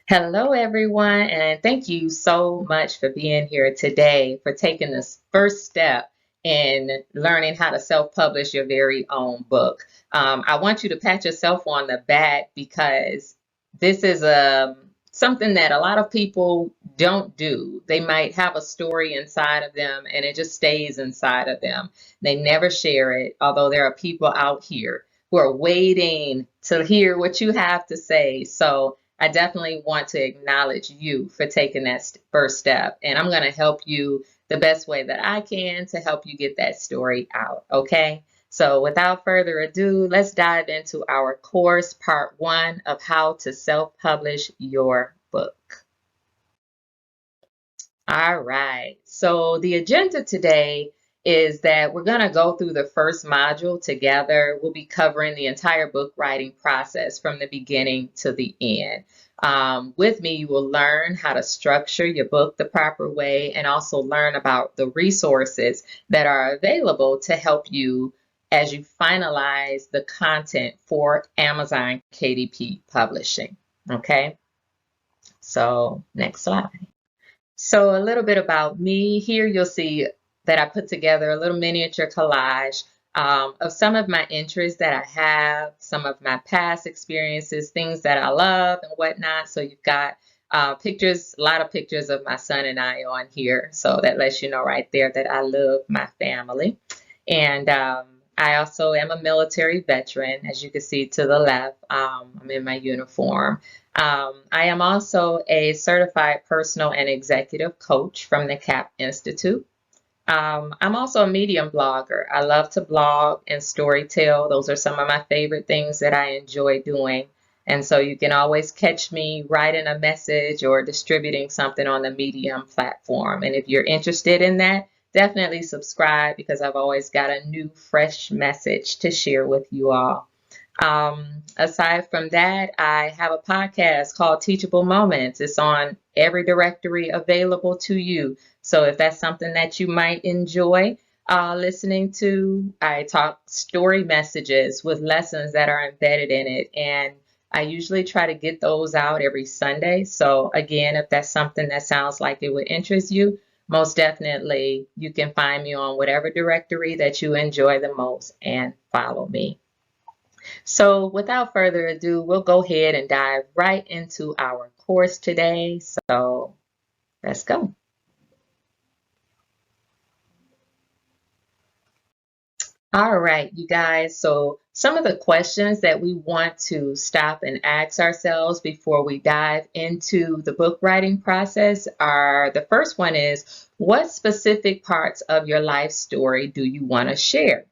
Hello, everyone, and thank you so much for being here today, for taking this first step in learning how to self-publish your very own book. I want you to pat yourself on the back because this is something that a lot of people don't do. They might have a story inside of them and it just stays inside of them. They never share it, although there are people out here who are waiting to hear what you have to say. So I definitely want to acknowledge you for taking that first step. And I'm going to help you the best way that I can to help you get that story out. Okay. So without further ado, let's dive into our course, part one of how to self-publish your book. All right. So the agenda today is that we're going to go through the first module together. We'll be covering the entire book writing process from the beginning to the end. With me, you will learn how to structure your book the proper way and also learn about the resources that are available to help you as you finalize the content for Amazon KDP Publishing. Okay, so next slide. So a little bit about me. Here you'll see that I put together a little miniature collage of some of my interests that I have, some of my past experiences, things that I love and whatnot. So you've got pictures, a lot of pictures of my son and I on here. So that lets you know right there that I love my family. And I also am a military veteran, as you can see to the left. I'm in my uniform. I am also a certified personal and executive coach from the CAP Institute. I'm also a Medium blogger. I love to blog and storytell. Those are some of my favorite things that I enjoy doing. And so you can always catch me writing a message or distributing something on the Medium platform. And if you're interested in that, definitely subscribe because I've always got a new, fresh message to share with you all. Aside from that, I have a podcast called Teachable Moments. It's on every directory available to you. So if that's something that you might enjoy listening to, I talk story messages with lessons that are embedded in it. And I usually try to get those out every Sunday. So again, if that's something that sounds like it would interest you, most definitely you can find me on whatever directory that you enjoy the most and follow me. So without further ado, we'll go ahead and dive right into our course today. So let's go. All right, you guys. So some of the questions that we want to stop and ask ourselves before we dive into the book writing process are, the first one is, what specific parts of your life story do you want to share?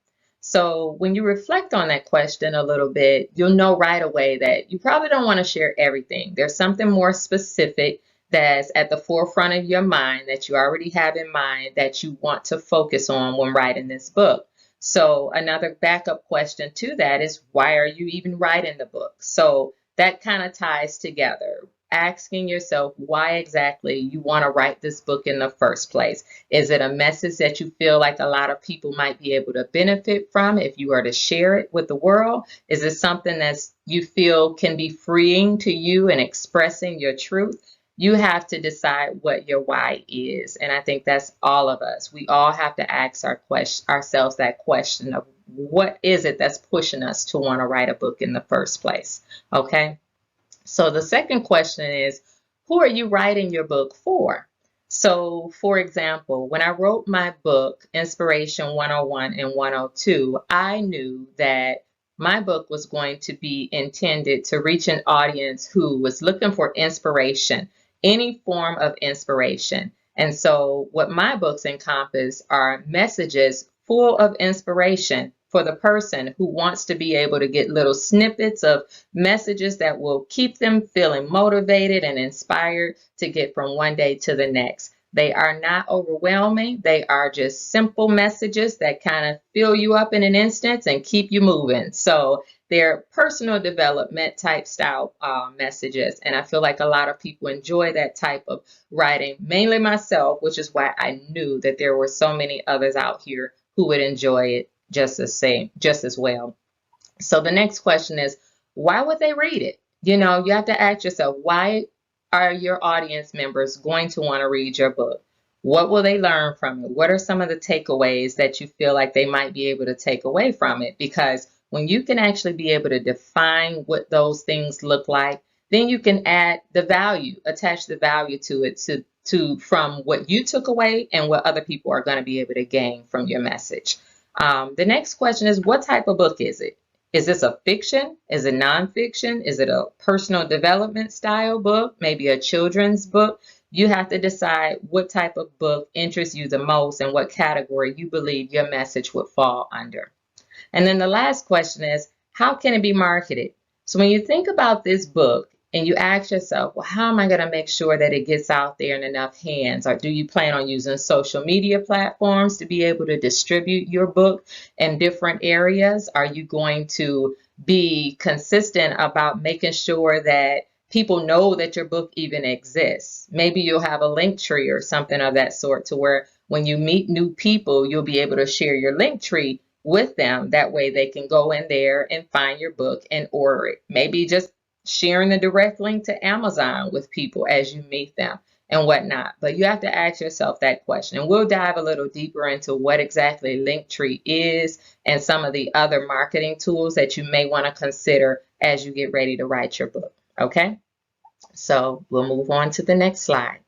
So when you reflect on that question a little bit, you'll know right away that you probably don't want to share everything. There's something more specific that's at the forefront of your mind that you already have in mind that you want to focus on when writing this book. So another backup question to that is, why are you even writing the book? So that kind of ties together. Asking yourself why exactly you want to write this book in the first place. Is it a message that you feel like a lot of people might be able to benefit from if you are to share it with the world? Is it something that you feel can be freeing to you in expressing your truth? You have to decide what your why is. And I think that's all of us. We all have to ask ourselves that question of, what is it that's pushing us to want to write a book in the first place? Okay. So the second question is, who are you writing your book for? So, for example, when I wrote my book, Inspiration 101 and 102, I knew that my book was going to be intended to reach an audience who was looking for inspiration, any form of inspiration. And so, what my books encompass are messages full of inspiration for the person who wants to be able to get little snippets of messages that will keep them feeling motivated and inspired to get from one day to the next. They are not overwhelming. They are just simple messages that kind of fill you up in an instant and keep you moving. So they're personal development type style messages. And I feel like a lot of people enjoy that type of writing, mainly myself, which is why I knew that there were so many others out here who would enjoy it just as well. So the next question is, why would they read it? You know, you have to ask yourself, why are your audience members going to want to read your book? What will they learn from it? What are some of the takeaways that you feel like they might be able to take away from it? Because when you can actually be able to define what those things look like, then you can add the value, attach the value to it to from what you took away and what other people are going to be able to gain from your message. The next question is, what type of book is it? Is this a fiction? Is it nonfiction? Is it a personal development style book? Maybe a children's book? You have to decide what type of book interests you the most and what category you believe your message would fall under. And then the last question is, how can it be marketed? So when you think about this book and you ask yourself, well, how am I going to make sure that it gets out there in enough hands? Or do you plan on using social media platforms to be able to distribute your book in different areas? Are you going to be consistent about making sure that people know that your book even exists? Maybe you'll have a link tree or something of that sort to where when you meet new people, you'll be able to share your link tree with them. That way they can go in there and find your book and order it. Maybe just sharing the direct link to Amazon with people as you meet them and whatnot. But you have to ask yourself that question. And we'll dive a little deeper into what exactly Linktree is and some of the other marketing tools that you may want to consider as you get ready to write your book. Okay? So we'll move on to the next slide.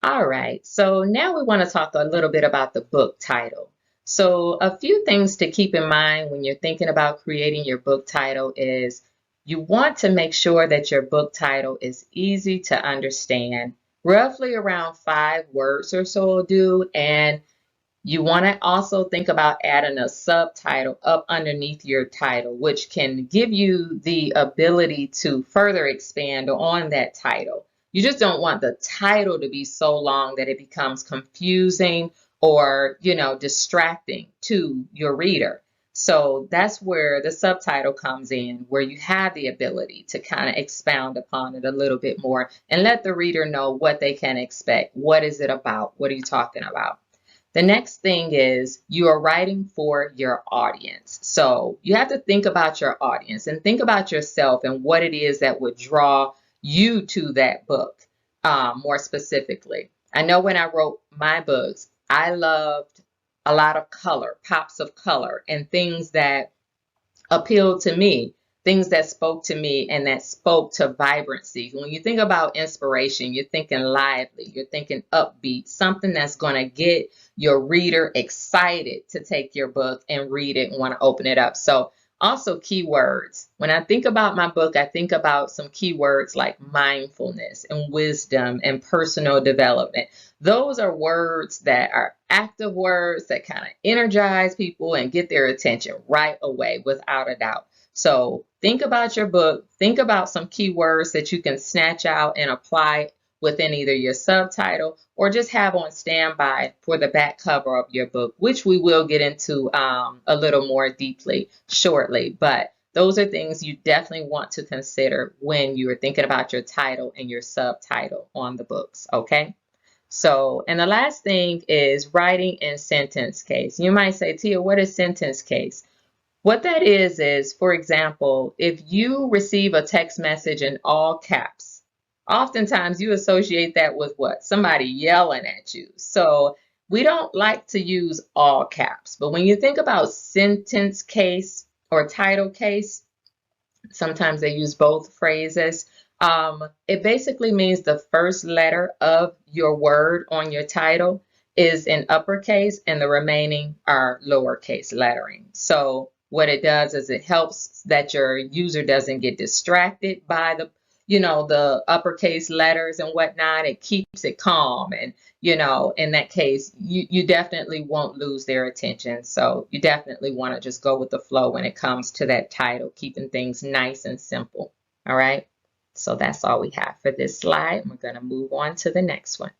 All right, so now we want to talk a little bit about the book title. So a few things to keep in mind when you're thinking about creating your book title is you want to make sure that your book title is easy to understand, roughly around 5 words or so will do, and you want to also think about adding a subtitle up underneath your title, which can give you the ability to further expand on that title. You just don't want the title to be so long that it becomes confusing or, distracting to your reader. So that's where the subtitle comes in, where you have the ability to kind of expound upon it a little bit more and let the reader know what they can expect. What is it about? What are you talking about? The next thing is you are writing for your audience. So you have to think about your audience and think about yourself and what it is that would draw you to that book more specifically. I know when I wrote my books, I loved a lot of color, pops of color, and things that appealed to me, things that spoke to me and that spoke to vibrancy. When you think about inspiration, you're thinking lively, you're thinking upbeat, something that's going to get your reader excited to take your book and read it and want to open it up. So also keywords. When I think about my book, I think about some keywords like mindfulness and wisdom and personal development. Those are words that are active words that kind of energize people and get their attention right away without a doubt. So think about your book, think about some keywords that you can snatch out and apply within either your subtitle or just have on standby for the back cover of your book, which we will get into a little more deeply shortly. But those are things you definitely want to consider when you're thinking about your title and your subtitle on the books, okay? So, and the last thing is writing in sentence case. You might say, Tia, what is sentence case? What that is, for example, if you receive a text message in all caps, oftentimes you associate that with what? Somebody yelling at you. So we don't like to use all caps. But when you think about sentence case or title case, sometimes they use both phrases. It basically means the first letter of your word on your title is in uppercase and the remaining are lowercase lettering. So what it does is it helps that your user doesn't get distracted by the uppercase letters and whatnot. It keeps it calm. And, in that case, you definitely won't lose their attention. So you definitely want to just go with the flow when it comes to that title, keeping things nice and simple. All right. So that's all we have for this slide. We're going to move on to the next one.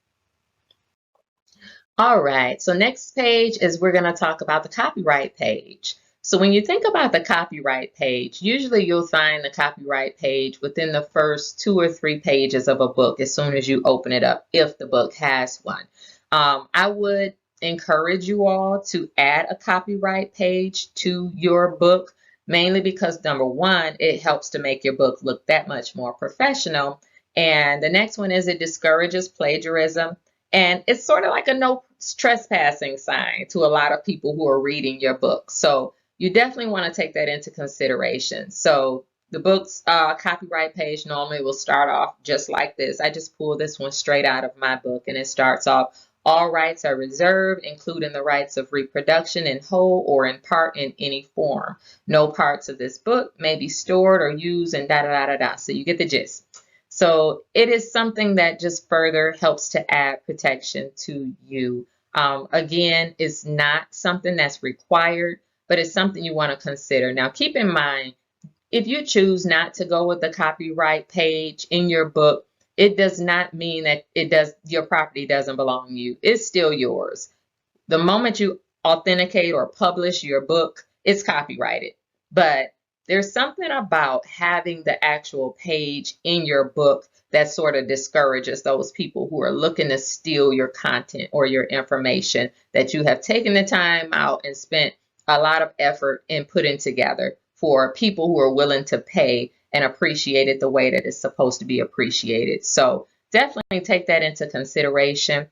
All right. So next page is we're going to talk about the copyright page. So when you think about the copyright page, usually you'll find the copyright page within the first 2 or 3 pages of a book as soon as you open it up, if the book has one. I would encourage you all to add a copyright page to your book, mainly because number one, it helps to make your book look that much more professional. And the next one is it discourages plagiarism. And it's sort of like a no trespassing sign to a lot of people who are reading your book. So you definitely want to take that into consideration. So the book's copyright page normally will start off just like this. I just pulled this one straight out of my book, and it starts off, all rights are reserved, including the rights of reproduction in whole or in part in any form. No parts of this book may be stored or used and da da da da. So you get the gist. So it is something that just further helps to add protection to you. Again, it's not something that's required, but it's something you want to consider. Now, keep in mind, if you choose not to go with the copyright page in your book, it does not mean that your property doesn't belong to you. It's still yours. The moment you authenticate or publish your book, it's copyrighted. But there's something about having the actual page in your book that sort of discourages those people who are looking to steal your content or your information that you have taken the time out and spent a lot of effort in putting together for people who are willing to pay and appreciate it the way that it's supposed to be appreciated. So definitely take that into consideration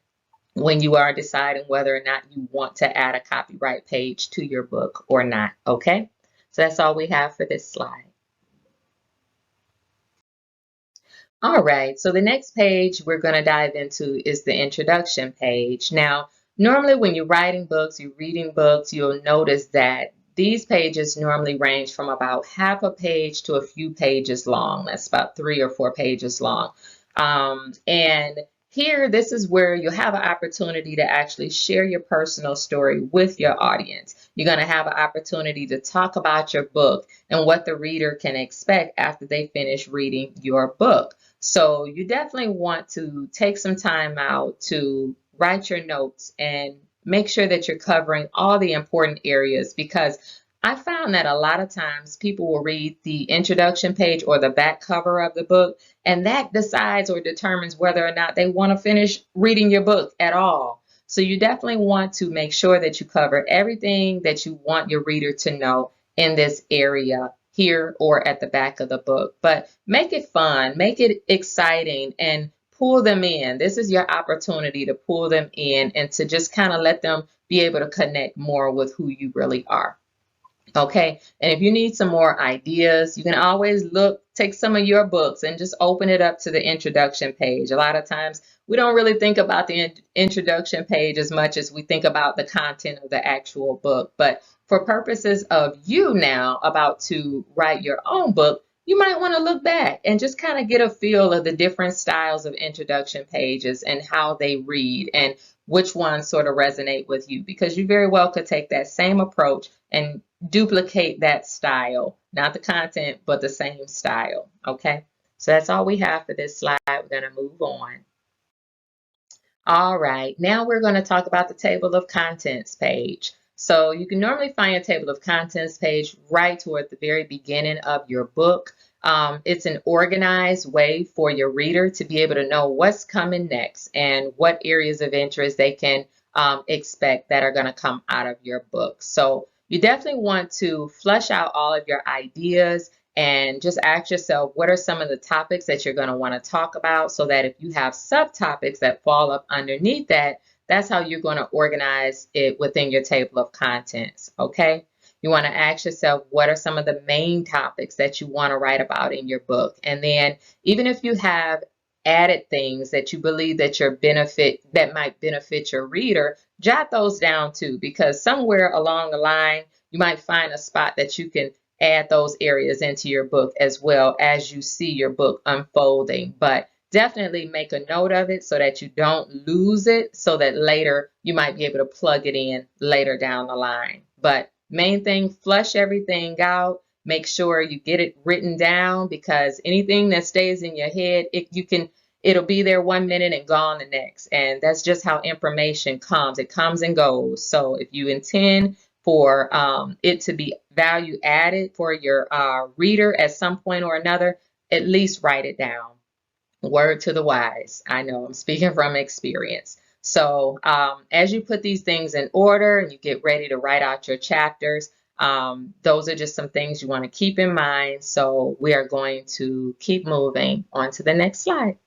when you are deciding whether or not you want to add a copyright page to your book or not, okay? So that's all we have for this slide. All right, so the next page we're going to dive into is the introduction page. Now, normally when you're writing books, you're reading books, you'll notice that these pages normally range from about half a page to a few pages long. That's about 3 or 4 pages long. And here, this is where you'll have an opportunity to actually share your personal story with your audience. You're going to have an opportunity to talk about your book and what the reader can expect after they finish reading your book. So you definitely want to take some time out to write your notes and make sure that you're covering all the important areas, because I found that a lot of times people will read the introduction page or the back cover of the book, and that decides or determines whether or not they want to finish reading your book at all. So you definitely want to make sure that you cover everything that you want your reader to know in this area here or at the back of the book. But make it fun, make it exciting, and pull them in. This is your opportunity to pull them in and to just kind of let them be able to connect more with who you really are. Okay, and if you need some more ideas, you can always take some of your books and just open it up to the introduction page. A lot of times we don't really think about the introduction page as much as we think about the content of the actual book. But for purposes of you now about to write your own book, you might want to look back and just kind of get a feel of the different styles of introduction pages and how they read and which ones sort of resonate with you, because you very well could take that same approach and duplicate that style, not the content, but the same style. Okay, so that's all we have for this slide. We're going to move on. All right, now we're going to talk about the table of contents page. So you can normally find your table of contents page right toward the very beginning of your book. It's an organized way for your reader to be able to know what's coming next and what areas of interest they can expect that are going to come out of your book. So you definitely want to flesh out all of your ideas and just ask yourself, what are some of the topics that you're going to want to talk about, so that if you have subtopics that fall up underneath that, that's how you're going to organize it within your table of contents, okay? You want to ask yourself, what are some of the main topics that you want to write about in your book? And then even if you have added things that you believe that might benefit your reader, jot those down too, because somewhere along the line, you might find a spot that you can add those areas into your book as well as you see your book unfolding. But definitely make a note of it so that you don't lose it, so that later you might be able to plug it in later down the line. But main thing, flush everything out. Make sure you get it written down, because anything that stays in your head, it'll be there 1 minute and gone the next. And that's just how information comes. It comes and goes. So if you intend for it to be value added for your reader at some point or another, at least write it down. Word to the wise. I know I'm speaking from experience. So as you put these things in order and you get ready to write out your chapters, Those are just some things you want to keep in mind. So we are going to keep moving on to the next slide.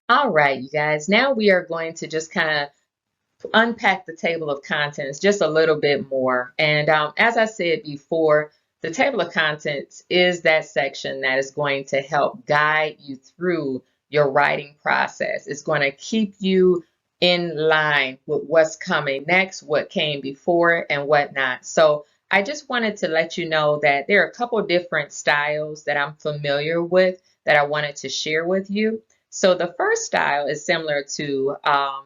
All right, you guys, now we are going to just kind of unpack the table of contents just a little bit more. And as I said before, the table of contents is that section that is going to help guide you through your writing process. It's going to keep you in line with what's coming next, what came before, and whatnot. So I just wanted to let you know that there are a couple different styles that I'm familiar with that I wanted to share with you. So the first style is similar to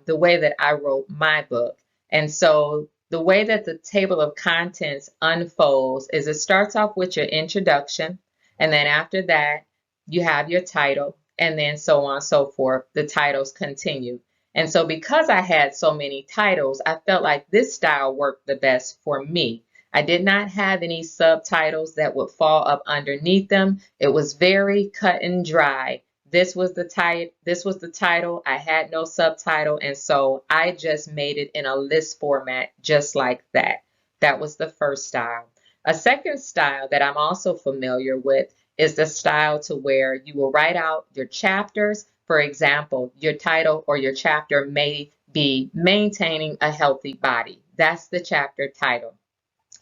the way that I wrote my book. And so the way that the table of contents unfolds is it starts off with your introduction, and then after that, you have your title, and then so on and so forth. The titles continue. And so because I had so many titles, I felt like this style worked the best for me. I did not have any subtitles that would fall up underneath them. It was very cut and dry. This was the title. I had no subtitle, and so I just made it in a list format just like that. That was the first style. A second style that I'm also familiar with is the style to where you will write out your chapters. For example, your title or your chapter may be Maintaining a Healthy Body. That's the chapter title.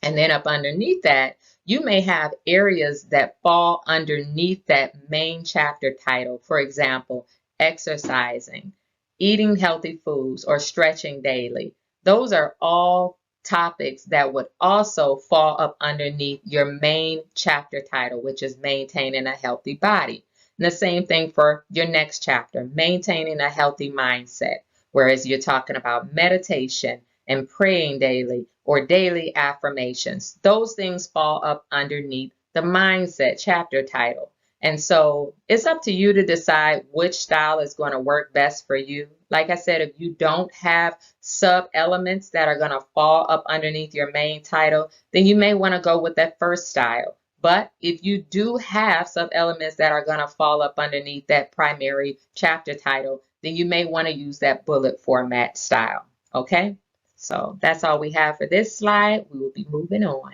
And then up underneath that, you may have areas that fall underneath that main chapter title. For example, exercising, eating healthy foods, or stretching daily. Those are all topics that would also fall up underneath your main chapter title, which is Maintaining a Healthy Body. And the same thing for your next chapter, Maintaining a Healthy Mindset, whereas you're talking about meditation and praying daily or daily affirmations. Those things fall up underneath the mindset chapter title. And so it's up to you to decide which style is going to work best for you. Like I said, if you don't have sub elements that are going to fall up underneath your main title, then you may want to go with that first style. But if you do have sub elements that are going to fall up underneath that primary chapter title, then you may want to use that bullet format style. Okay? So that's all we have for this slide. We will be moving on.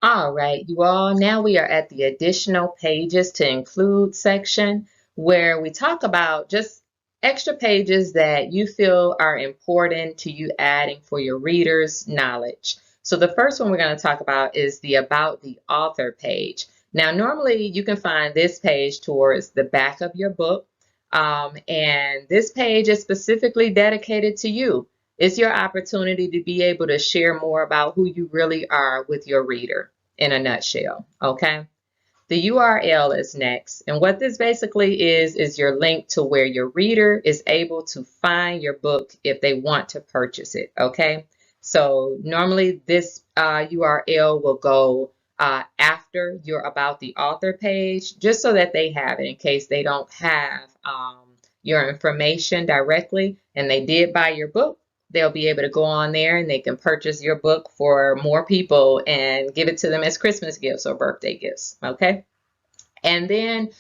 All right, you all, now we are at the additional pages to include section where we talk about just extra pages that you feel are important to you adding for your readers' knowledge. So the first one we're going to talk about is the About the Author page. Now, normally you can find this page towards the back of your book. And this page is specifically dedicated to you. It's your opportunity to be able to share more about who you really are with your reader in a nutshell, okay? The URL is next. And what this basically is your link to where your reader is able to find your book if they want to purchase it, okay? So normally this URL will go after your About the Author page, just so that they have it in case they don't have your information directly and they did buy your book. They'll be able to go on there and they can purchase your book for more people and give it to them as Christmas gifts or birthday gifts, okay? And then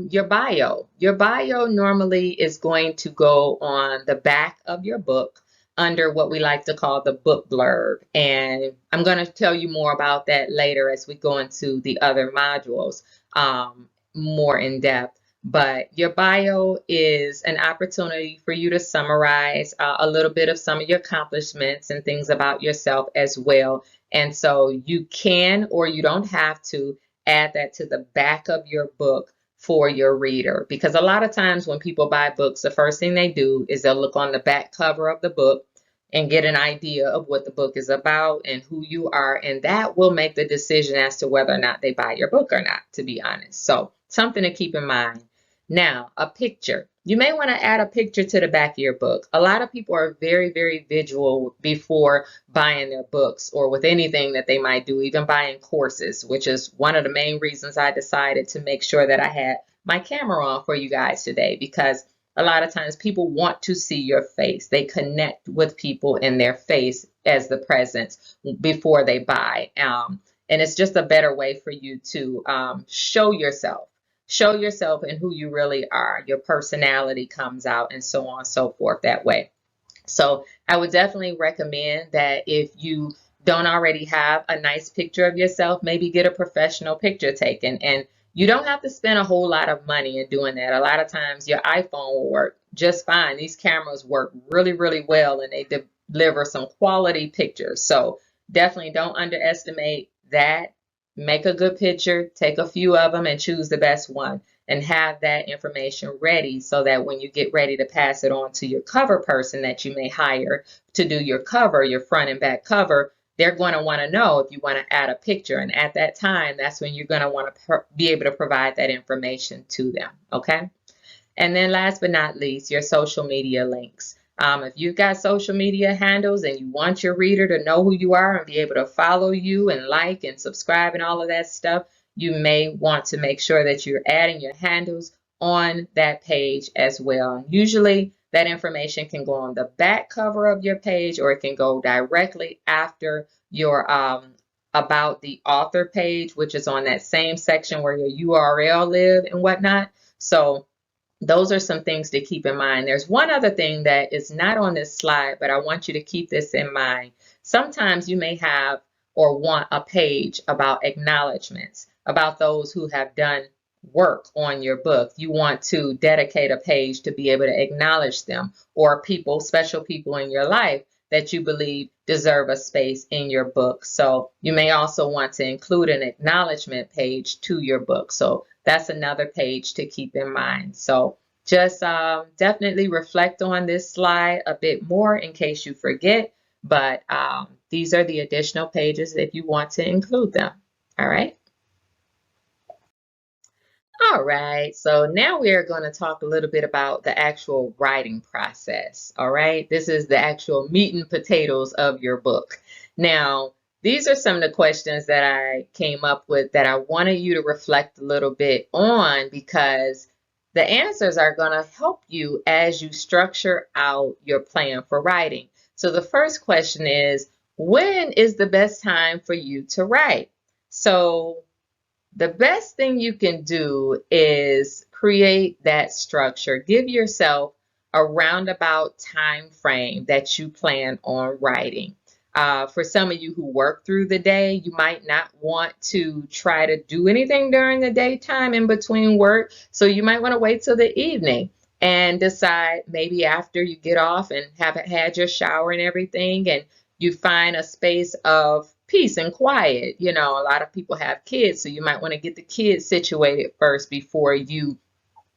your bio. Your bio normally is going to go on the back of your book under what we like to call the book blurb. And I'm going to tell you more about that later as we go into the other modules more in depth. But your bio is an opportunity for you to summarize a little bit of some of your accomplishments and things about yourself as well. And so you can, or you don't have to, add that to the back of your book for your reader. Because a lot of times when people buy books, the first thing they do is they'll look on the back cover of the book and get an idea of what the book is about and who you are. And that will make the decision as to whether or not they buy your book or not, to be honest. So something to keep in mind. Now, a picture. You may want to add a picture to the back of your book. A lot of people are very, very visual before buying their books or with anything that they might do, even buying courses, which is one of the main reasons I decided to make sure that I had my camera on for you guys today, because a lot of times people want to see your face. They connect with people in their face as the presence before they buy. And it's just a better way for you to show yourself. Show yourself and who you really are. Your personality comes out and so on and so forth that way. So I would definitely recommend that if you don't already have a nice picture of yourself, maybe get a professional picture taken. And you don't have to spend a whole lot of money in doing that. A lot of times your iPhone will work just fine. These cameras work really, really well, and they deliver some quality pictures. So definitely don't underestimate that. Make a good picture, take a few of them, and choose the best one, and have that information ready so that when you get ready to pass it on to your cover person that you may hire to do your cover, your front and back cover, they're going to want to know if you want to add a picture. And at that time, that's when you're going to want to be able to provide that information to them. Okay. And then last but not least, your social media links. If you've got social media handles and you want your reader to know who you are and be able to follow you and like and subscribe and all of that stuff, you may want to make sure that you're adding your handles on that page as well. Usually that information can go on the back cover of your page, or it can go directly after your about the author page, which is on that same section where your URL live and whatnot. So those are some things to keep in mind. There's one other thing that is not on this slide, but I want you to keep this in mind. Sometimes you may have or want a page about acknowledgments, about those who have done work on your book. You want to dedicate a page to be able to acknowledge them, or people, special people in your life that you believe deserve a space in your book. So you may also want to include an acknowledgement page to your book. So that's another page to keep in mind. So just definitely reflect on this slide a bit more in case you forget. But these are the additional pages if you want to include them. All right. All right, so now we are going to talk a little bit about the actual writing process. All right, this is the actual meat and potatoes of your book. Now, these are some of the questions that I came up with that I wanted you to reflect a little bit on, because the answers are going to help you as you structure out your plan for writing. So the first question is, when is the best time for you to write? So the best thing you can do is create that structure. Give yourself a roundabout time frame that you plan on writing. For some of you who work through the day, you might not want to try to do anything during the daytime in between work. So you might want to wait till the evening and decide, maybe after you get off and have had your shower and everything, and you find a space of peace and quiet. You know, a lot of people have kids, so you might want to get the kids situated first before you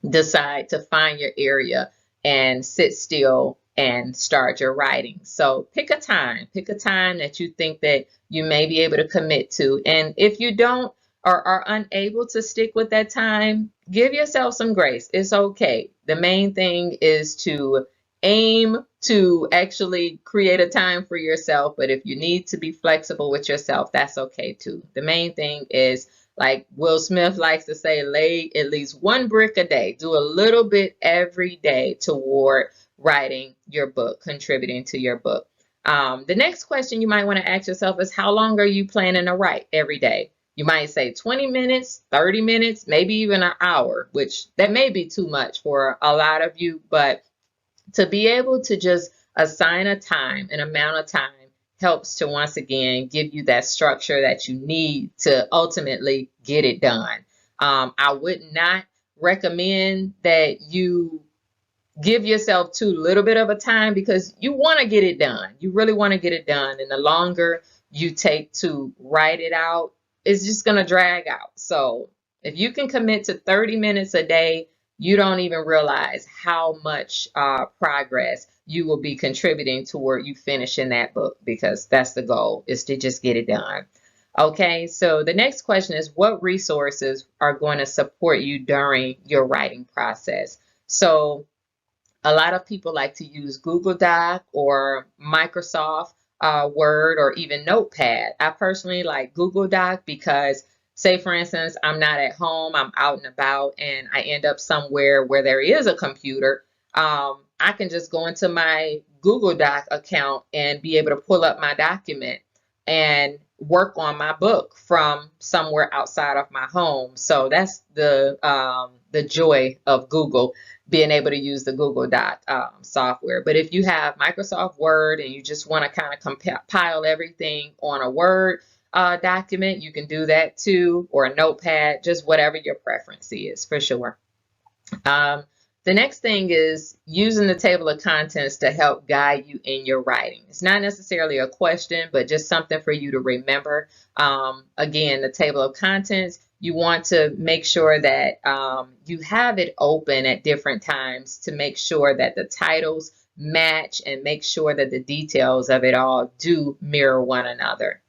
decide to find your area and sit still and start your writing. So pick a time that you think that you may be able to commit to. And if you don't or are unable to stick with that time, give yourself some grace. It's okay. The main thing is to aim to actually create a time for yourself. But if you need to be flexible with yourself, that's okay too. The main thing is, like Will Smith likes to say, lay at least one brick a day. Do a little bit every day toward writing your book, contributing to your book. The next question you might want to ask yourself is, how long are you planning to write every day? You might say 20 minutes, 30 minutes, maybe even an hour, which that may be too much for a lot of you, but to be able to just assign a time, an amount of time, helps to once again give you that structure that you need to ultimately get it done. I would not recommend that you give yourself too little bit of a time, because you want to get it done. You really want to get it done. And the longer you take to write it out, it's just going to drag out. So if you can commit to 30 minutes a day, you don't even realize how much progress you will be contributing toward you finishing that book, because that's the goal, is to just get it done. Okay, so the next question is, what resources are going to support you during your writing process? So a lot of people like to use Google Doc or Microsoft Word or even Notepad. I personally like Google Doc because, say for instance, I'm not at home, I'm out and about, and I end up somewhere where there is a computer. I can just go into my Google Doc account and be able to pull up my document. And work on my book from somewhere outside of my home. So that's the joy of Google, being able to use the Google Doc software. But if you have Microsoft Word and you just want to kind of compile everything on a Word document, you can do that too, or a notepad, just whatever your preference is, for sure. The next thing is using the table of contents to help guide you in your writing. It's not necessarily a question, but just something for you to remember. Again, the table of contents, you want to make sure that you have it open at different times to make sure that the titles match and make sure that the details of it all do mirror one another.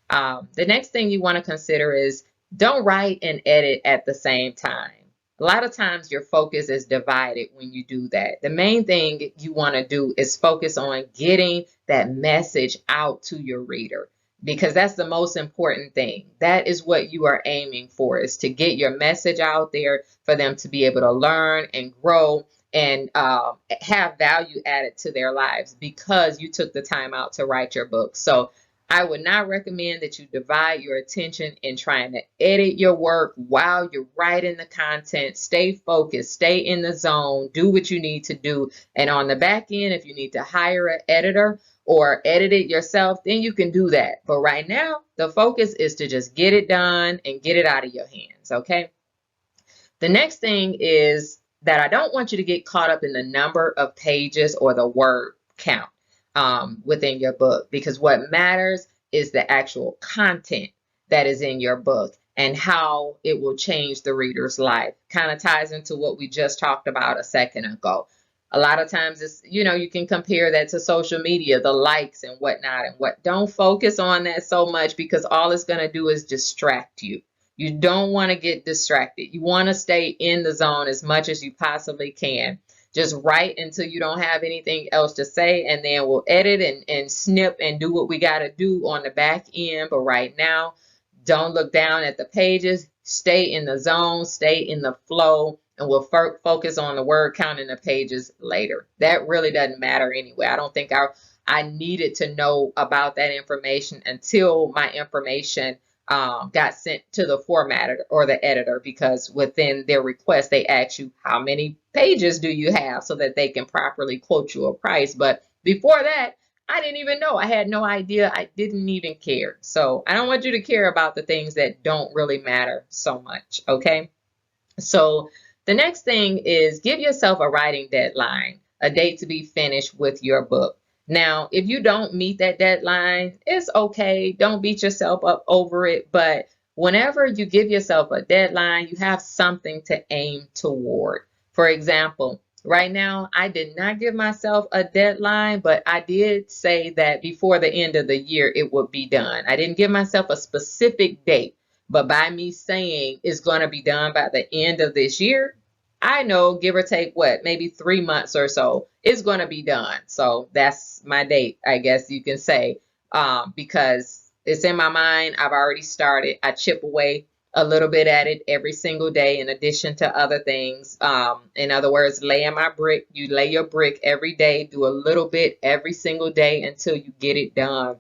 The next thing you want to consider is don't write and edit at the same time. A lot of times your focus is divided when you do that. The main thing you want to do is focus on getting that message out to your reader, because that's the most important thing. That is what you are aiming for, is to get your message out there for them to be able to learn and grow and have value added to their lives because you took the time out to write your book. So I would not recommend that you divide your attention in trying to edit your work while you're writing the content. Stay focused, stay in the zone, do what you need to do. And on the back end, if you need to hire an editor or edit it yourself, then you can do that. But right now, the focus is to just get it done and get it out of your hands, okay? The next thing is that I don't want you to get caught up in the number of pages or the word count within your book, because what matters is the actual content that is in your book and how it will change the reader's life. Kind of ties into what we just talked about a second ago. A lot of times it's, you can compare that to social media, the likes and whatnot, and don't focus on that so much, because all it's going to do is distract you. You don't want to get distracted. You want to stay in the zone as much as you possibly can. Just write until you don't have anything else to say, and then we'll edit and snip and do what we got to do on the back end. But right now, don't look down at the pages. Stay in the zone, stay in the flow, and we'll focus on the word count in the pages later. That really doesn't matter anyway. I don't think I needed to know about that information until my information got sent to the formatter or the editor, because within their request, they ask you how many pages do you have so that they can properly quote you a price. But before that, I didn't even know. I had no idea. I didn't even care. So I don't want you to care about the things that don't really matter so much, okay? So the next thing is give yourself a writing deadline, a date to be finished with your book. Now, if you don't meet that deadline, it's okay. Don't beat yourself up over it. But whenever you give yourself a deadline, you have something to aim toward. For example, right now, I did not give myself a deadline, but I did say that before the end of the year, it would be done. I didn't give myself a specific date, but by me saying it's going to be done by the end of this year, I know, give or take maybe 3 months or so, it's going to be done. So that's my date, I guess you can say, because it's in my mind. I've already started. I chip away a little bit at it every single day, in addition to other things. In other words, laying my brick. You lay your brick every day, do a little bit every single day until you get it done.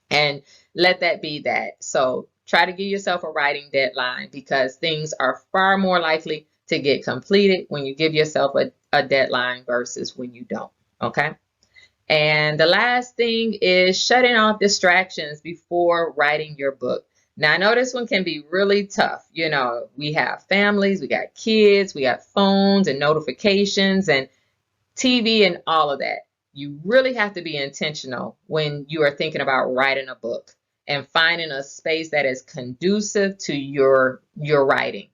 And let that be that. So try to give yourself a writing deadline, because things are far more likely to get completed when you give yourself a deadline versus when you don't, okay? And the last thing is shutting off distractions before writing your book. Now, I know this one can be really tough. We have families, we got kids, we got phones and notifications and TV and all of that. You really have to be intentional when you are thinking about writing a book and finding a space that is conducive to your writing.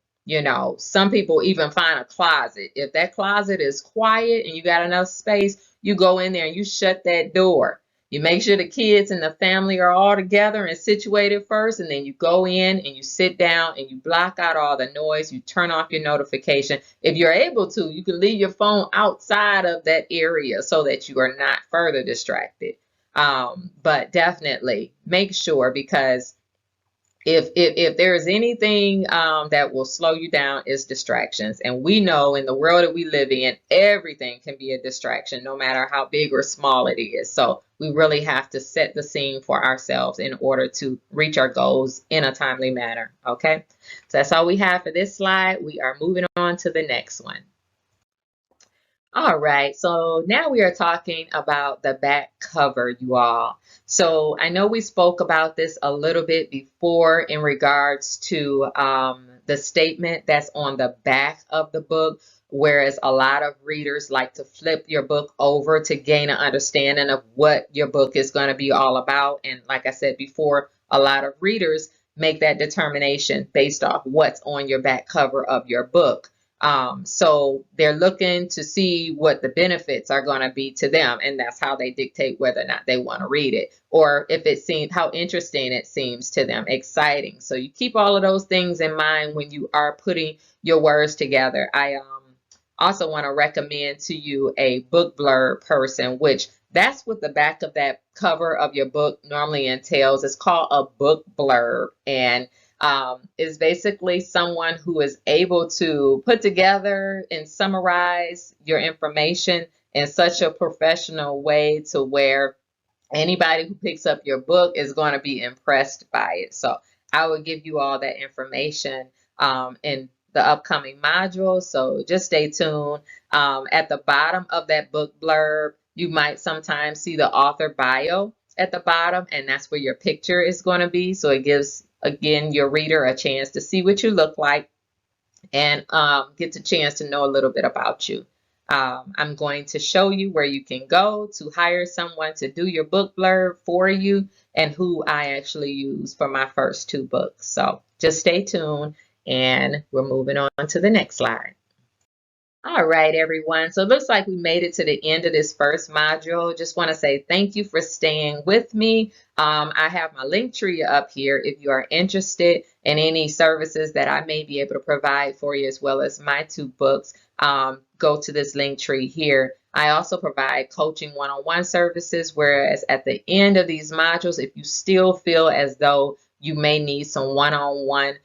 Some people even find a closet. If that closet is quiet and you got enough space, you go in there and you shut that door. You make sure the kids and the family are all together and situated first, and then you go in and you sit down and you block out all the noise. You turn off your notification. If you're able to, you can leave your phone outside of that area so that you are not further distracted. But definitely make sure, because if there is anything that will slow you down, is distractions. And we know in the world that we live in, everything can be a distraction, no matter how big or small it is. So we really have to set the scene for ourselves in order to reach our goals in a timely manner. Okay, so that's all we have for this slide. We are moving on to the next one. All right, so now we are talking about the back cover, you all. So I know we spoke about this a little bit before in regards to the statement that's on the back of the book, whereas a lot of readers like to flip your book over to gain an understanding of what your book is going to be all about. And like I said before, a lot of readers make that determination based off what's on your back cover of your book. So they're looking to see what the benefits are going to be to them, and that's how they dictate whether or not they want to read it, or if it seems how interesting it seems to them, exciting. So you keep all of those things in mind when you are putting your words together. I also want to recommend to you a book blurb person, which that's what the back of that cover of your book normally entails. It's called a book blurb, and is basically someone who is able to put together and summarize your information in such a professional way to where anybody who picks up your book is going to be impressed by it. So I will give you all that information in the upcoming module. So just stay tuned. At the bottom of that book blurb, you might sometimes see the author bio at the bottom, and that's where your picture is going to be. So it gives, again, your reader a chance to see what you look like and get the chance to know a little bit about you. I'm going to show you where you can go to hire someone to do your book blurb for you and who I actually use for my first 2 books. So just stay tuned, and we're moving on to the next slide. All right, everyone. So it looks like we made it to the end of this first module. Just want to say thank you for staying with me. I have my link tree up here if you are interested in any services that I may be able to provide for you, as well as my 2 books. Go to this link tree here. I also provide coaching one-on-one services, whereas at the end of these modules, if you still feel as though you may need some one-on-one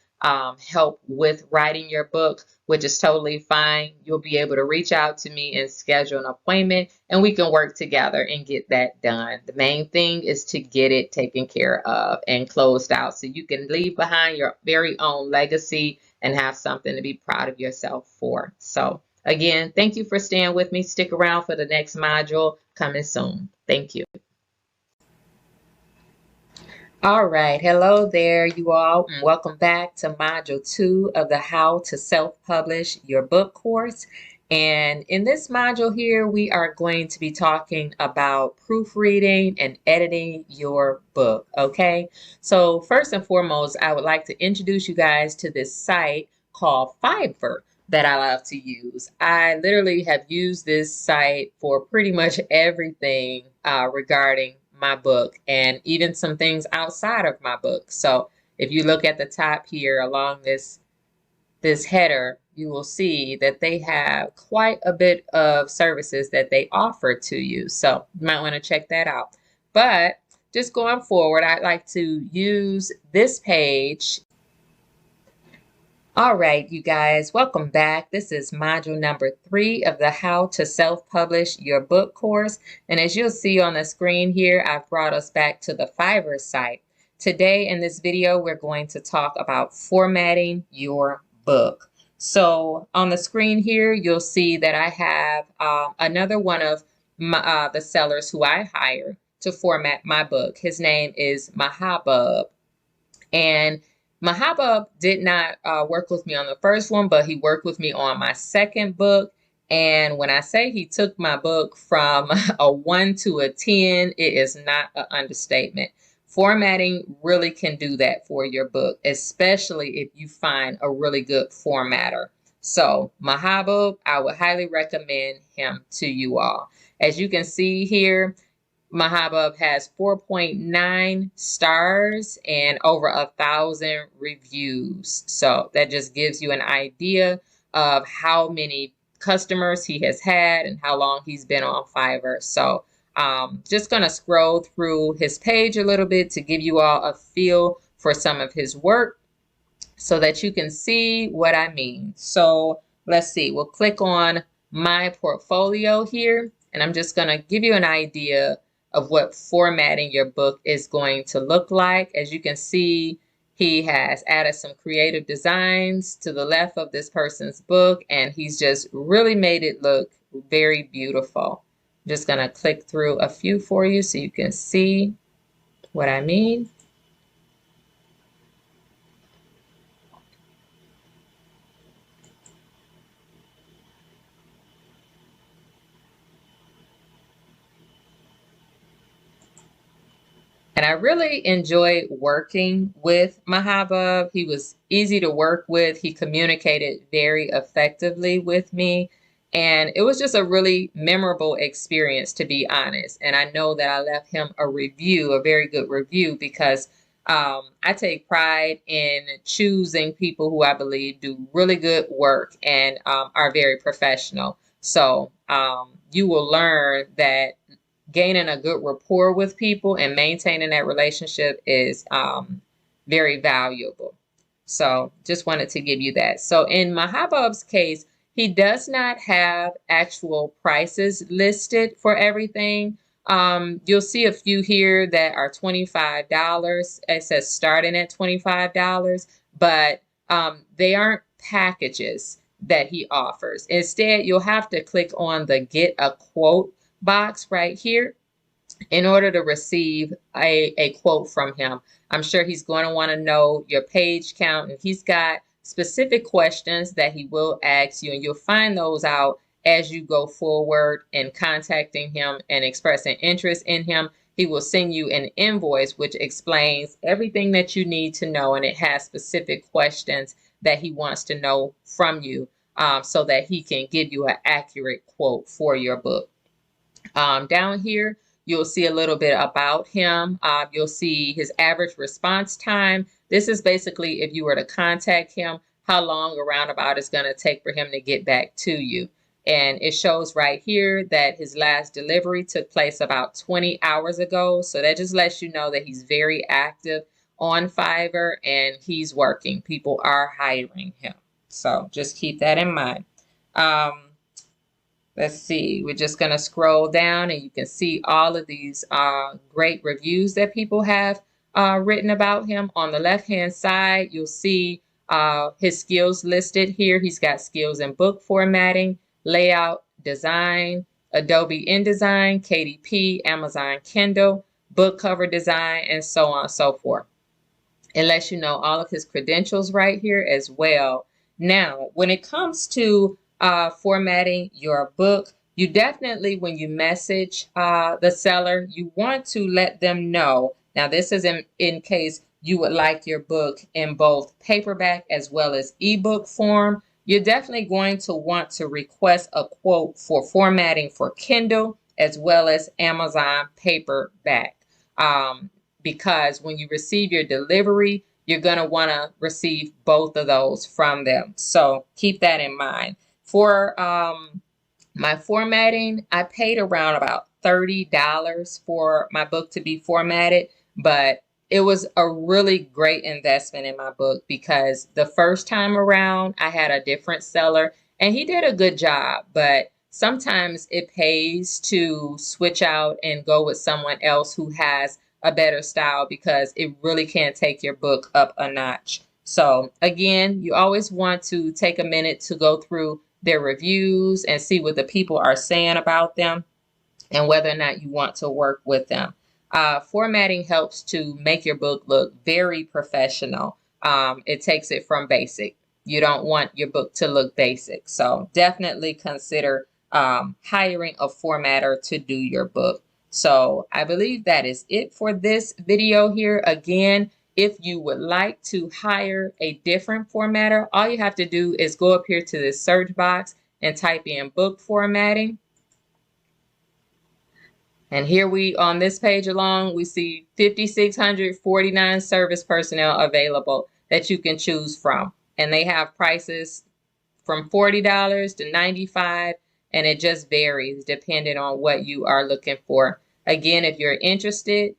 help with writing your book, which is totally fine, you'll be able to reach out to me and schedule an appointment, and we can work together and get that done. The main thing is to get it taken care of and closed out so you can leave behind your very own legacy and have something to be proud of yourself for. So again, thank you for staying with me. Stick around for the next module coming soon. Thank you. All right, hello there, you all, and welcome back to Module 2 of the How to Self-Publish Your Book course. And in this module here, we are going to be talking about proofreading and editing your book, okay? So first and foremost, I would like to introduce you guys to this site called Fiverr that I love to use. I literally have used this site for pretty much everything regarding my book, and even some things outside of my book. So if you look at the top here along this header, you will see that they have quite a bit of services that they offer to you. So you might want to check that out. But just going forward, I'd like to use this page. All right, you guys, welcome back. This is module number 3 of the How to Self-Publish Your Book course. And as you'll see on the screen here, I've brought us back to the Fiverr site. Today in this video, we're going to talk about formatting your book. So on the screen here, you'll see that I have another one of the sellers who I hire to format my book. His name is Mahabub. And Mahabub did not work with me on the first one, but he worked with me on my second book. And when I say he took my book from a 1 to a 10, it is not an understatement. Formatting really can do that for your book, especially if you find a really good formatter. So Mahabub, I would highly recommend him to you all. As you can see here, Mahabub has 4.9 stars and over 1,000 reviews. So that just gives you an idea of how many customers he has had and how long he's been on Fiverr. So just going to scroll through his page a little bit to give you all a feel for some of his work so that you can see what I mean. So let's see, we'll click on my portfolio here, and I'm just going to give you an idea of what formatting your book is going to look like. As you can see, he has added some creative designs to the left of this person's book, and he's just really made it look very beautiful. I'm just going to click through a few for you so you can see what I mean. And I really enjoyed working with Mahabub. He was easy to work with. He communicated very effectively with me. And it was just a really memorable experience, to be honest. And I know that I left him a review, a very good review, because I take pride in choosing people who I believe do really good work and are very professional. So you will learn that gaining a good rapport with people and maintaining that relationship is very valuable. So just wanted to give you that. So in Mahabub's case, he does not have actual prices listed for everything. You'll see a few here that are $25. It says starting at $25, but they aren't packages that he offers. Instead, you'll have to click on the Get a Quote box right here in order to receive a quote from him. I'm sure he's going to want to know your page count, and he's got specific questions that he will ask you, and you'll find those out as you go forward in contacting him and expressing interest in him. He will send you an invoice which explains everything that you need to know, and it has specific questions that he wants to know from you so that he can give you an accurate quote for your book. Down here, you'll see a little bit about him. You'll see his average response time. This is basically if you were to contact him, how long a roundabout is going to take for him to get back to you. And it shows right here that his last delivery took place about 20 hours ago. So that just lets you know that he's very active on Fiverr and he's working. People are hiring him. So just keep that in mind. Let's see, we're just going to scroll down and you can see all of these great reviews that people have written about him. On the left-hand side, you'll see his skills listed here. He's got skills in book formatting, layout, design, Adobe InDesign, KDP, Amazon Kindle, book cover design, and so on and so forth. It lets you know all of his credentials right here as well. Now, when it comes to formatting your book, you definitely, when you message the seller, you want to let them know. Now, this is in case you would like your book in both paperback as well as ebook form. You're definitely going to want to request a quote for formatting for Kindle as well as Amazon paperback. Because when you receive your delivery, you're going to want to receive both of those from them. So keep that in mind. For my formatting, I paid around about $30 for my book to be formatted, but it was a really great investment in my book because the first time around I had a different seller and he did a good job, but sometimes it pays to switch out and go with someone else who has a better style because it really can take your book up a notch. So again, you always want to take a minute to go through their reviews and see what the people are saying about them and whether or not you want to work with them. Formatting helps to make your book look very professional. It takes it from basic. You don't want your book to look basic. So definitely consider hiring a formatter to do your book. So I believe that is it for this video here. Again, if you would like to hire a different formatter, all you have to do is go up here to this search box and type in book formatting. And here we, on this page alone, we see 5,649 service personnel available that you can choose from. And they have prices from $40 to $95, and it just varies depending on what you are looking for. Again, if you're interested,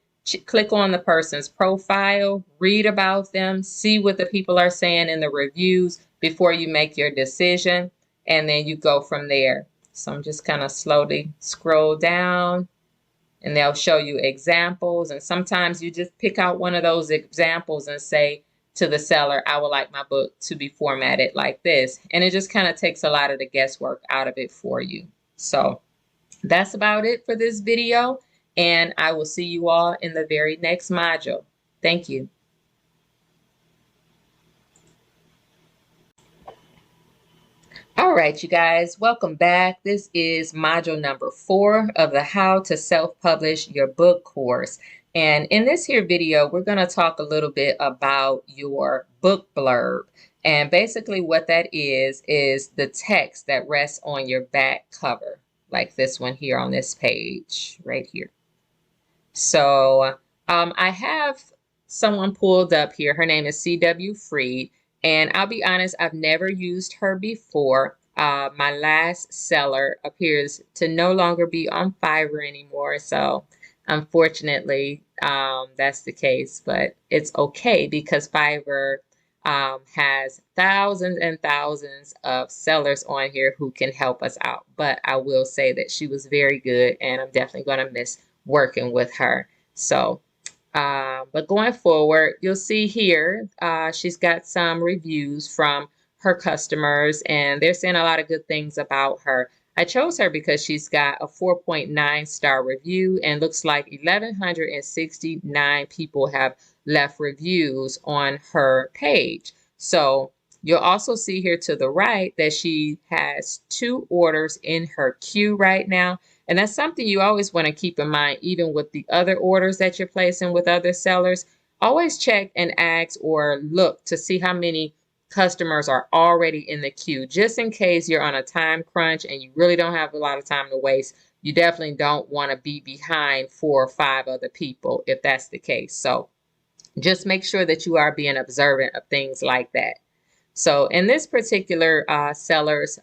click on the person's profile, read about them, see what the people are saying in the reviews before you make your decision, and then you go from there. So I'm just kind of slowly scroll down. and they'll show you examples. And sometimes you just pick out one of those examples and say to the seller, I would like my book to be formatted like this. And it just kind of takes a lot of the guesswork out of it for you. So that's about it for this video. And I will see you all in the very next module. Thank you. All right, you guys, welcome back. This is module number 4 of the How to Self-Publish Your Book course. And in this here video, we're going to talk a little bit about your book blurb. And basically what that is the text that rests on your back cover, like this one here on this page right here. So I have someone pulled up here. Her name is C.W. Freed. And I'll be honest, I've never used her before. My last seller appears to no longer be on Fiverr anymore. So unfortunately, that's the case. But it's okay because Fiverr has thousands and thousands of sellers on here who can help us out. But I will say that she was very good, and I'm definitely going to miss working with her. So but going forward, you'll see here, she's got some reviews from her customers, and they're saying a lot of good things about her. I chose her because she's got a 4.9 star review, and looks like 1,169 people have left reviews on her page. So you'll also see here to the right that she has 2 orders in her queue right now. And that's something you always want to keep in mind, even with the other orders that you're placing with other sellers. Always check and ask or look to see how many customers are already in the queue, just in case you're on a time crunch and you really don't have a lot of time to waste. You definitely don't want to be behind 4 or 5 other people if that's the case. So just make sure that you are being observant of things like that. So in this particular seller's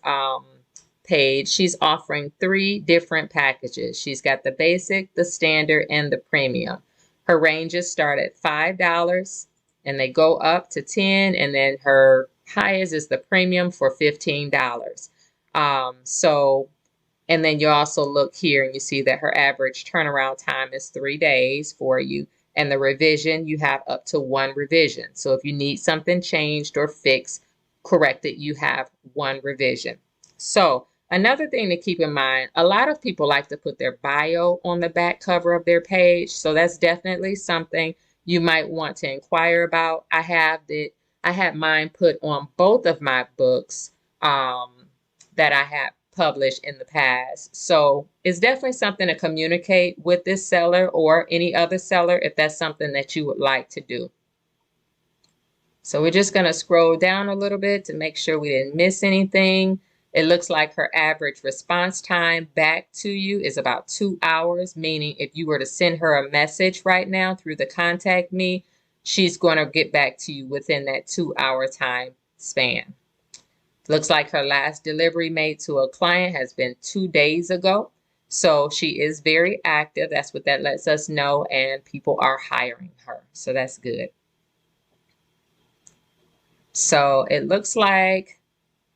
page, she's offering 3 different packages. She's got the basic, the standard, and the premium. Her ranges start at $5 and they go up to $10, and then her highest is the premium for $15. And then you also look here and you see that her average turnaround time is 3 days for you. And the revision, you have up to 1 revision. So if you need something changed or fixed, corrected, you have 1 revision. So another thing to keep in mind, a lot of people like to put their bio on the back cover of their page. So that's definitely something you might want to inquire about. I had mine put on both of my books that I have published in the past. So it's definitely something to communicate with this seller or any other seller if that's something that you would like to do. So we're just going to scroll down a little bit to make sure we didn't miss anything. It looks like her average response time back to you is about 2 hours, meaning if you were to send her a message right now through the contact me, she's going to get back to you within that 2-hour time span. Looks like her last delivery made to a client has been 2 days ago. So she is very active. That's what that lets us know. And people are hiring her. So that's good. So it looks like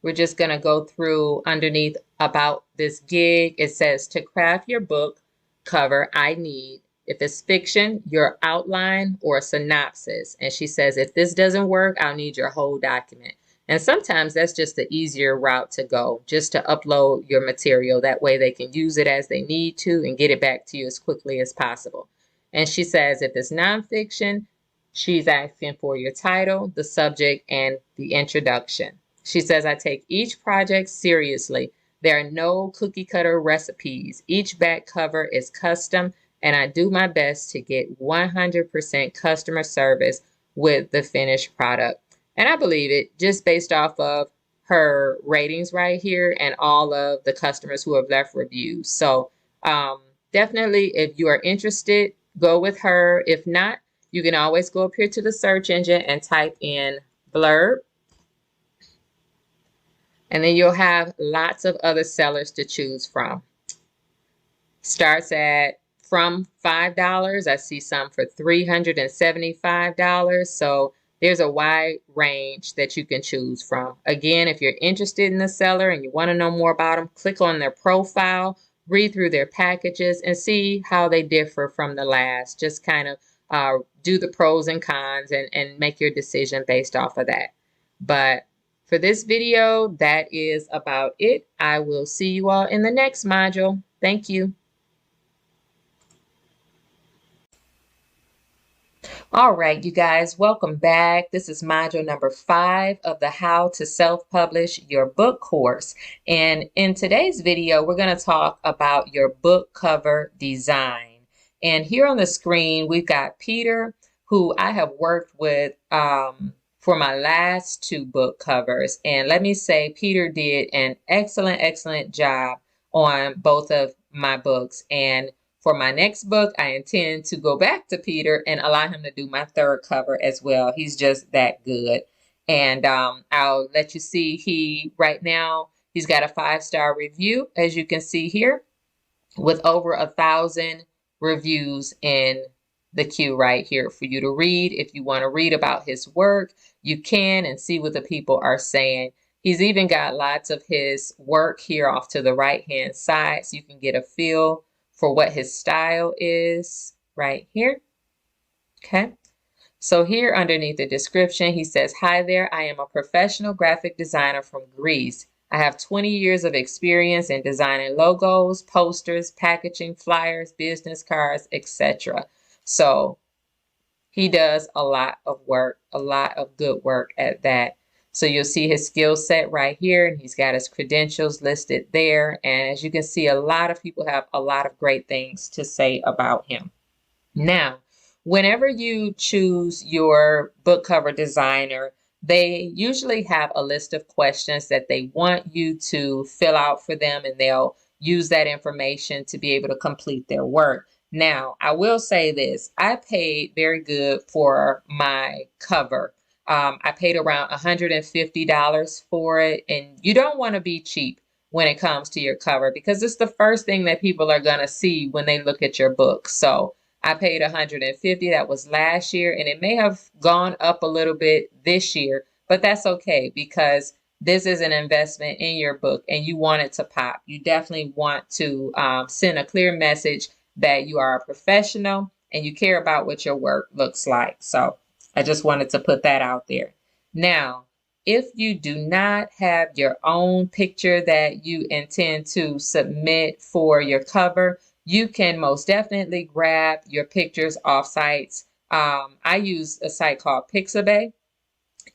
we're just going to go through underneath about this gig. It says to craft your book cover, I need, if it's fiction, your outline or a synopsis. And she says, if this doesn't work, I'll need your whole document. And sometimes that's just the easier route to go, just to upload your material. That way they can use it as they need to and get it back to you as quickly as possible. And she says if it's nonfiction, she's asking for your title, the subject, and the introduction. She says, I take each project seriously. There are no cookie cutter recipes. Each back cover is custom, and I do my best to get 100% customer service with the finished product. And I believe it just based off of her ratings right here and all of the customers who have left reviews. So definitely, if you are interested, go with her. If not, you can always go up here to the search engine and type in blurb. And then you'll have lots of other sellers to choose from. Starts at from $5. I see some for $375. So there's a wide range that you can choose from. Again, if you're interested in the seller and you want to know more about them, click on their profile, read through their packages and see how they differ from the last. Just kind of do the pros and cons and make your decision based off of that. But for this video, that is about it. I will see you all in the next module. Thank you. All right, you guys, welcome back. This is module number 5 of the How to Self-Publish Your Book course. And in today's video, we're going to talk about your book cover design. And here on the screen, we've got Peter, who I have worked with for my last 2 book covers. And let me say, Peter did an excellent job on both of my books. And for my next book, I intend to go back to Peter and allow him to do my 3rd cover as well. He's just that good. And I'll let you see right now, he's got a 5-star review, as you can see here, with over 1,000 reviews in the queue right here for you to read. If you want to read about his work, you can and see what the people are saying. He's even got lots of his work here off to the right-hand side, so you can get a feel for what his style is right here. Okay. So here underneath the description, he says, "Hi there, I am a professional graphic designer from Greece. I have 20 years of experience in designing logos, posters, packaging, flyers, business cards, etc." So he does a lot of work, a lot of good work at that. So you'll see his skill set right here, and he's got his credentials listed there. And as you can see, a lot of people have a lot of great things to say about him. Now, whenever you choose your book cover designer, they usually have a list of questions that they want you to fill out for them, and they'll use that information to be able to complete their work. Now, I will say this, I paid very good for my cover. I paid around $150 for it, and you don't want to be cheap when it comes to your cover because it's the first thing that people are going to see when they look at your book. So I paid $150. That was last year, and it may have gone up a little bit this year, but that's okay because this is an investment in your book and you want it to pop. You definitely want to send a clear message that you are a professional and you care about what your work looks like. So I just wanted to put that out there. Now, if you do not have your own picture that you intend to submit for your cover, you can most definitely grab your pictures off sites. I use a site called Pixabay,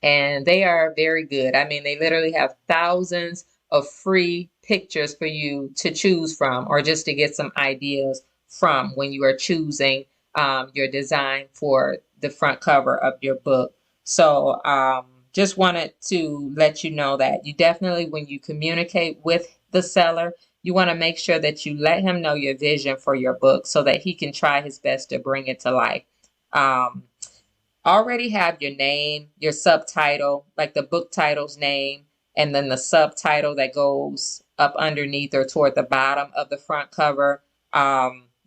and they are very good. I mean, they literally have thousands of free pictures for you to choose from, or just to get some ideas from when you are choosing your design for the front cover of your book. So just wanted to let you know that you definitely, when you communicate with the seller, you want to make sure that you let him know your vision for your book so that he can try his best to bring it to life. Already have your name, your subtitle, like the book title's name, and then the subtitle that goes up underneath or toward the bottom of the front cover.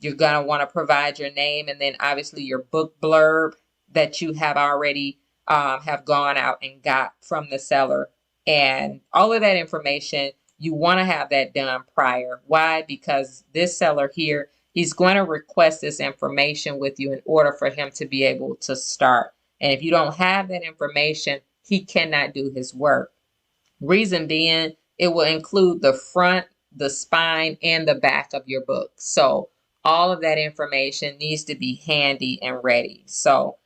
You're going to want to provide your name and then obviously your book blurb that you have already have gone out and got from the seller. And all of that information, you want to have that done prior. Why? Because this seller here, he's going to request this information with you in order for him to be able to start. And if you don't have that information, he cannot do his work. Reason being, it will include the front, the spine, and the back of your book. So all of that information needs to be handy and ready. So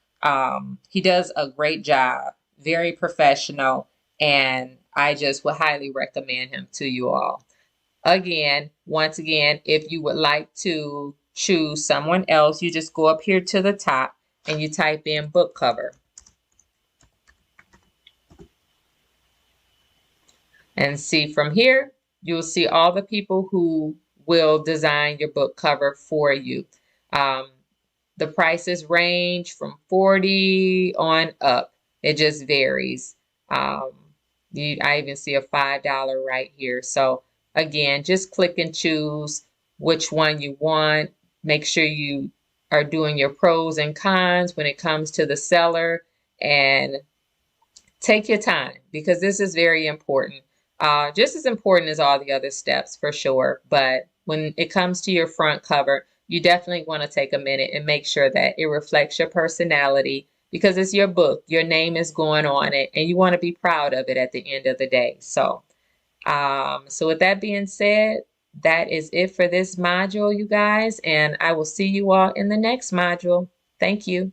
he does a great job, very professional, and I just would highly recommend him to you all. Again, once again, if you would like to choose someone else, you just go up here to the top and you type in book cover. And see from here, you'll see all the people who will design your book cover for you. The prices range from $40 on up. It just varies. I even see a $5 right here. So again, just click and choose which one you want. Make sure you are doing your pros and cons when it comes to the seller, and take your time because this is very important. Just as important as all the other steps for sure, but when it comes to your front cover, you definitely want to take a minute and make sure that it reflects your personality because it's your book. Your name is going on it, and you want to be proud of it at the end of the day. So with that being said, that is it for this module, you guys, and I will see you all in the next module. Thank you.